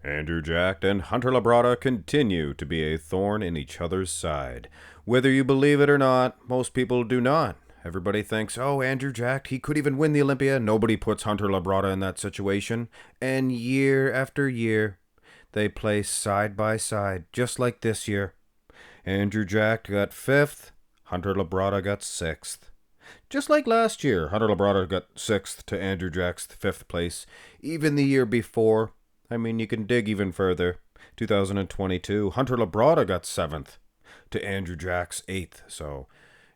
Andrew Jacked and Hunter Labrada continue to be a thorn in each other's side. Whether you believe it or not, most people do not. Everybody thinks, oh, Andrew Jacked, he could even win the Olympia. Nobody puts Hunter Labrada in that situation. And year after year, they play side by side, just like this year. Andrew Jacked got 5th, Hunter Labrada got 6th. Just like last year, Hunter Labrada got 6th to Andrew Jack's 5th place. Even the year before, I mean, you can dig even further. 2022, Hunter Labrada got 7th to Andrew Jack's 8th. So,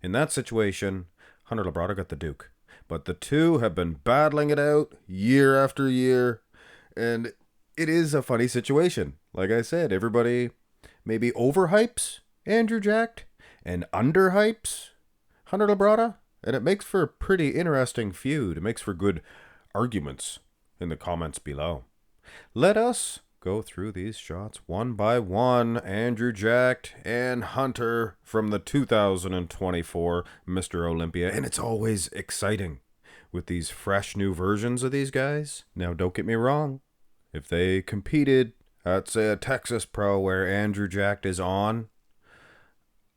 in that situation, Hunter Labrada got the Duke. But the two have been battling it out year after year. And it is a funny situation. Like I said, everybody maybe overhypes Andrew Jacked and underhypes Hunter Labrada. And it makes for a pretty interesting feud. It makes for good arguments in the comments below. Let us go through these shots one by one. Andrew Jacked and Hunter from the 2024 Mr. Olympia. And it's always exciting with these fresh new versions of these guys. Now, don't get me wrong. If they competed at, say, a Texas Pro where Andrew Jacked is on,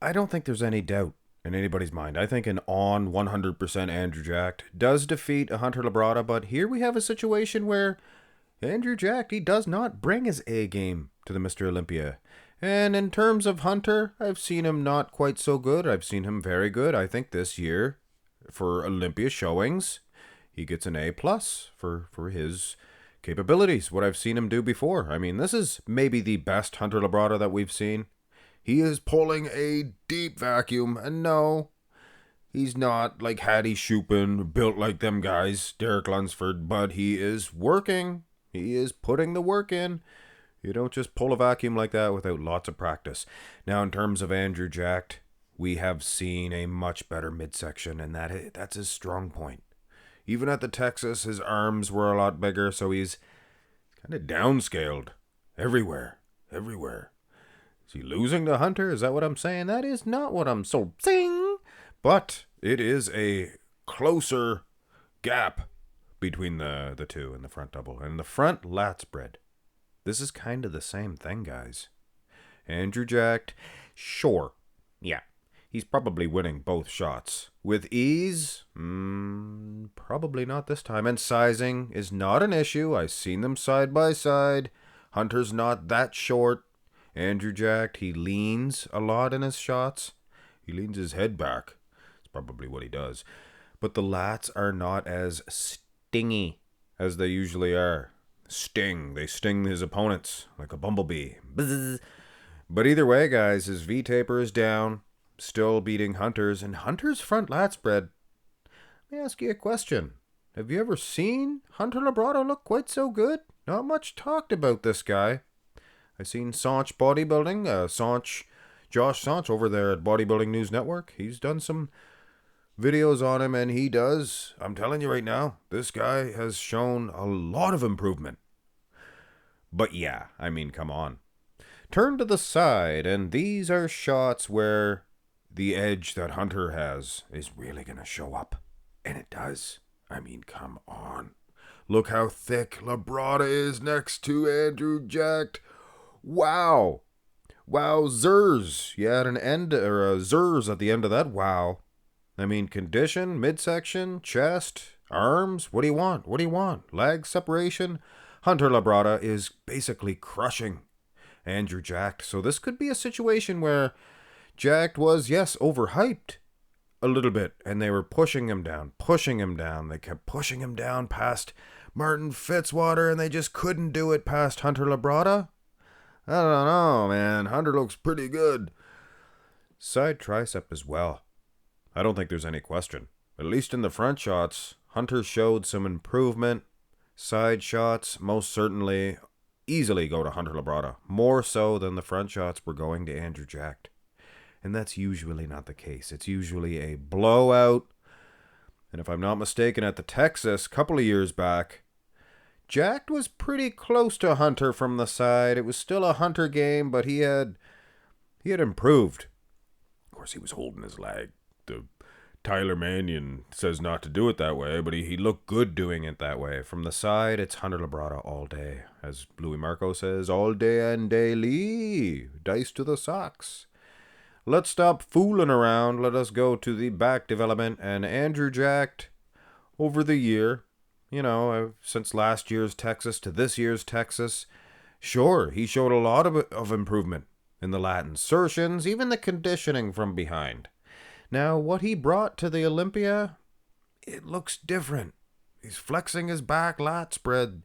I don't think there's any doubt in anybody's mind. I think an on 100% Andrew Jacked does defeat a Hunter Labrada, but here we have a situation where Andrew Jacked, he does not bring his A game to the Mr. Olympia. And in terms of Hunter, I've seen him not quite so good. I've seen him very good. I think this year, for Olympia showings, he gets an A plus for his capabilities, what I've seen him do before. I mean, this is maybe the best Hunter Labrada that we've seen. He is pulling a deep vacuum, and no, he's not like Hattie Shupin, built like them guys, Derek Lunsford, but he is working. He is putting the work in. You don't just pull a vacuum like that without lots of practice. Now, in terms of Andrew Jacked, we have seen a much better midsection, and that's his strong point. Even at the Texas, his arms were a lot bigger, so he's kind of downscaled everywhere. Is he losing to Hunter? Is that what I'm saying? That is not what I'm saying. But it is a closer gap between the two in the front double. And the front lat spread. This is kind of the same thing, guys. Andrew Jacked, sure. Yeah, he's probably winning both shots. With ease? Probably not this time. And sizing is not an issue. I've seen them side by side. Hunter's not that short. Andrew Jacked, he leans a lot in his shots. He leans his head back. It's probably what he does. But the lats are not as stingy as they usually are. They sting his opponents like a bumblebee. Bzz. But either way, guys, his V-taper is down, still beating Hunter's, and Hunter's front lat spread. Let me ask you a question. Have you ever seen Hunter Labrada look quite so good? Not much talked about this guy. I've seen Saunch Bodybuilding, Josh Saunch over there at Bodybuilding News Network. He's done some videos on him, and he does, I'm telling you right now, this guy has shown a lot of improvement. But yeah, I mean, come on. Turn to the side, and these are shots where the edge that Hunter has is really going to show up. And it does. I mean, come on. Look how thick Labrada is next to Andrew Jacked. Wow. Wowzers. You had an end, or a zers at the end of that wow. I mean, condition, midsection, chest, arms. What do you want? Leg separation. Hunter Labrada is basically crushing Andrew Jacked. So this could be a situation where Jacked was, yes, overhyped a little bit. And they were pushing him down. They kept pushing him down past Martin Fitzwater, and they just couldn't do it past Hunter Labrada. I don't know, man. Hunter looks pretty good. Side tricep as well. I don't think there's any question. At least in the front shots, Hunter showed some improvement. Side shots, most certainly, easily go to Hunter Labrada. More so than the front shots were going to Andrew Jacked. And that's usually not the case. It's usually a blowout. And if I'm not mistaken, at the Texas, a couple of years back, Jacked was pretty close to Hunter from the side. It was still a Hunter game, but he had improved. Of course, he was holding his leg. The Tyler Mannion says not to do it that way, but he looked good doing it that way. From the side, it's Hunter Labrada all day. As Louis Marco says, all day and daily. Dice to the socks. Let's stop fooling around. Let us go to the back development. And Andrew jacked over the year, since last year's Texas to this year's Texas. Sure, he showed a lot of improvement in the lat insertions, even the conditioning from behind. Now, what he brought to the Olympia, it looks different. He's flexing his back lat spread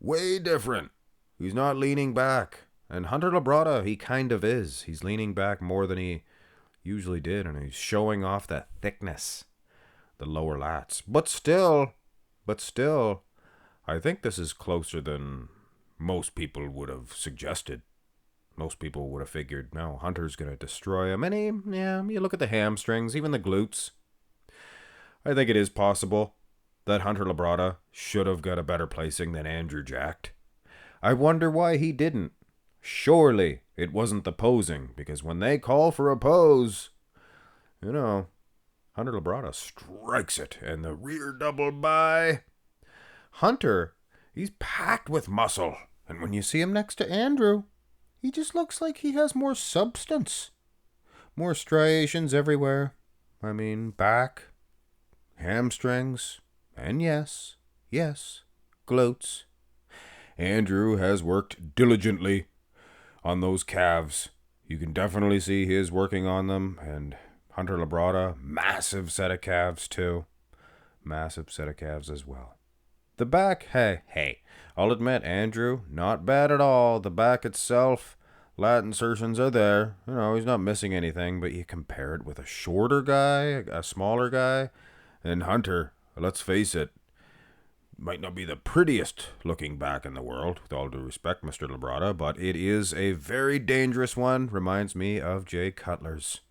way different. He's not leaning back. And Hunter Labrada, he kind of is. He's leaning back more than he usually did, and he's showing off that thickness, the lower lats. But still, I think this is closer than most people would have suggested. Most people would have figured, no, Hunter's going to destroy him. And you look at the hamstrings, even the glutes. I think it is possible that Hunter Labrada should have got a better placing than Andrew jacked. I wonder why he didn't. Surely it wasn't the posing, because when they call for a pose, Hunter Labrada strikes it, and the rear double by. Hunter, he's packed with muscle, and when you see him next to Andrew, he just looks like he has more substance. More striations everywhere. Back, hamstrings, and yes, glutes. Andrew has worked diligently on those calves. You can definitely see he is working on them. And Hunter Labrada, massive set of calves too. Massive set of calves as well. The back, hey, I'll admit, Andrew, not bad at all. The back itself, lat insertions are there. He's not missing anything, but you compare it with a shorter guy, a smaller guy, and Hunter, let's face it, might not be the prettiest looking back in the world, with all due respect, Mr. Labrada, but it is a very dangerous one. Reminds me of Jay Cutler's.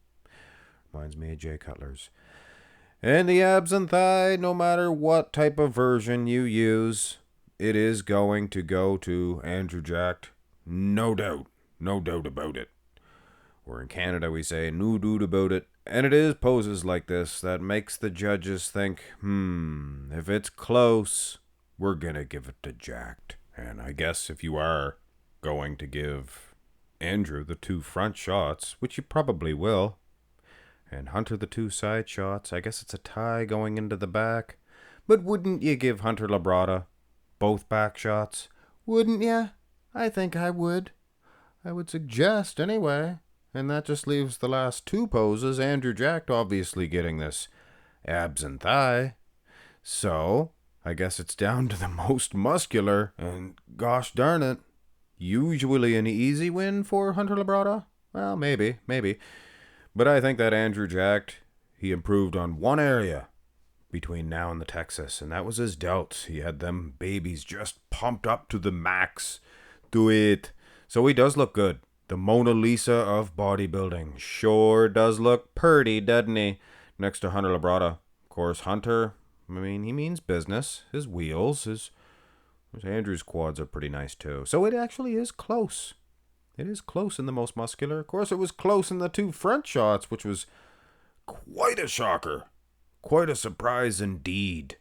And the abs and thigh, no matter what type of version you use, it is going to go to Andrew jacked. No doubt about it. Or in Canada we say, no doubt about it. And it is poses like this that makes the judges think, if it's close, we're gonna give it to jacked. And I guess if you are going to give Andrew the 2 front shots, which you probably will, and Hunter the 2 side shots, I guess it's a tie going into the back. But wouldn't you give Hunter Labrada both back shots? Wouldn't ya? I think I would. I would suggest anyway. And that just leaves the last 2 poses. Andrew jacked obviously getting this abs and thigh. So I guess it's down to the most muscular. And gosh darn it, usually an easy win for Hunter Labrada? Well, maybe. But I think that Andrew jacked, he improved on one area between now and the Texas, and that was his delts. He had them babies just pumped up to the max. Do it. So he does look good. The Mona Lisa of bodybuilding. Sure does look purty, doesn't he? Next to Hunter Labrada. Of course, Hunter, he means business. His wheels, Andrew's quads are pretty nice too. So it actually is close. It is close in the most muscular. Of course, it was close in the 2 front shots, which was quite a shocker. Quite a surprise indeed.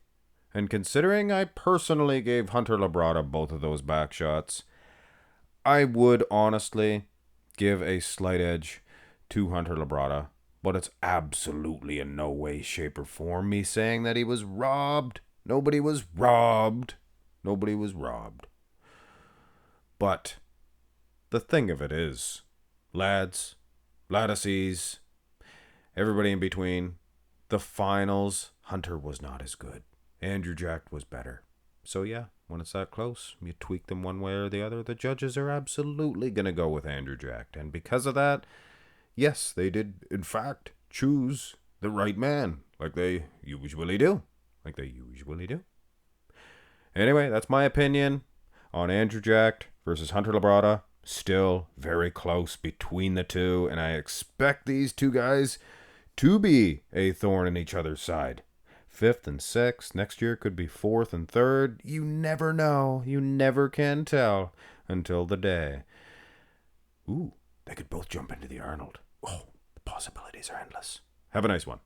And considering I personally gave Hunter Labrada both of those back shots, I would honestly give a slight edge to Hunter Labrada. But it's absolutely in no way, shape, or form me saying that he was robbed. Nobody was robbed. But the thing of it is, lads, lattices, everybody in between, the finals, Hunter was not as good. Andrew jacked was better. So yeah, when it's that close, you tweak them one way or the other, the judges are absolutely going to go with Andrew jacked. And because of that, yes, they did, in fact, choose the right man, like they usually do. Anyway, that's my opinion on Andrew jacked versus Hunter Labrada. Still very close between the 2, and I expect these 2 guys to be a thorn in each other's side. 5th and 6th. Next year could be 4th and 3rd. You never know. You never can tell until the day. Ooh, they could both jump into the Arnold. Oh, the possibilities are endless. Have a nice one.